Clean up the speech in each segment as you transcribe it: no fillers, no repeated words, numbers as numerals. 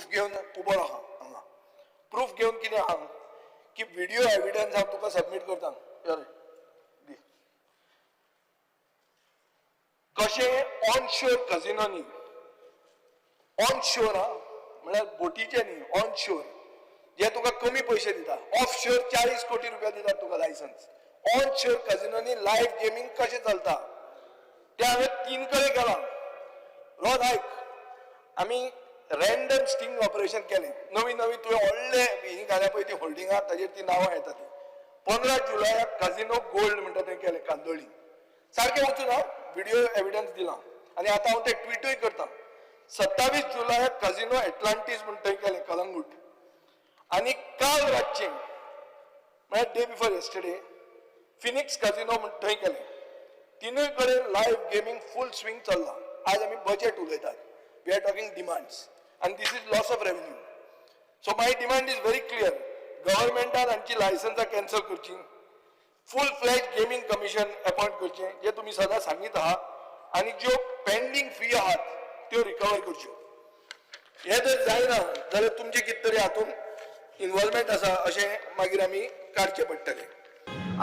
Proof घेऊन उबो राहा हांगा प्रूफ घेऊन कितें आहा की व्हिडिओ एविडन्स हांव तुका सबमीट करता कशें ऑन शोर कझिनोनी ऑन शोर म्हळ्यार बोटीचे न्ही ऑन शोर जे तुका कमी पयशे दिता ऑफ शोर 40 कोटी रुपया दितात तुका लायसन्स ऑन शोर कझिनोनी लायव्ह गेमिंग कशें चलता ते हांवें 3 कडेन केलां रोज आयक आमी रॅन्डम स्टिंग ऑपरेशन केलें नवी नवी तुवें व्हडले ही घाल्या पळय ती होल्डिंगां ताजेर ती नांवां येता ती 15 जुलयाक कझिनो गोल्ड म्हणटा तें केलें कांदोळी सारकें वचून हांव व्हिडिओ एविडन्स दिलां आनी आतां हांव तें ट्विटूय करतां 27 जुलयाक कझिनो एटलांटीस म्हण थंय केलें कलंगूट आनी काल रातचें म्हळ्यार day before yesterday Phoenix casino म्हण थंय केलें तिनूय कडेन लायव्ह गेमिंग फूल स्विंग चल्लां आज आमी बजेट उलयतात वी आर टॉकिंग डिमांड्स आनी this is loss of revenue so my demand is very clear गव्हर्मेंटान हांची लायसन्सां कॅन्सल करची full fledged gaming commission appoint करचें जे तुमी सदां सांगीत आहात आनी ज्यो पेंडींग फी आहात त्यो रिकवर करच्यो हे जर जायना जाल्यार तुमचे कितें तरी हातूंत इन्वॉल्वमेंट आसा अशें मागीर आमी काडचें पडटलें.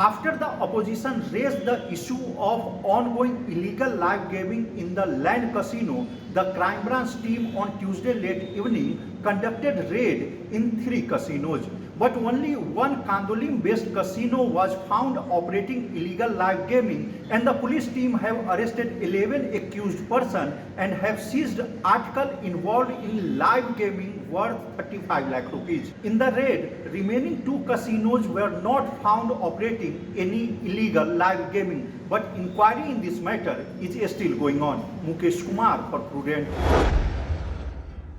After the opposition raised the issue of ongoing illegal live gaming in the land casino, the crime branch team on Tuesday late evening conducted raid in 3 casinos. But only one Candolim-based casino was found operating illegal live gaming, and the police team have arrested 11 accused persons and have seized articles involved in live gaming worth 35 lakh rupees. In the raid, remaining 2 casinos were not found operating any illegal live gaming, but inquiry in this matter is still going on. Mukesh Kumar for Prudent.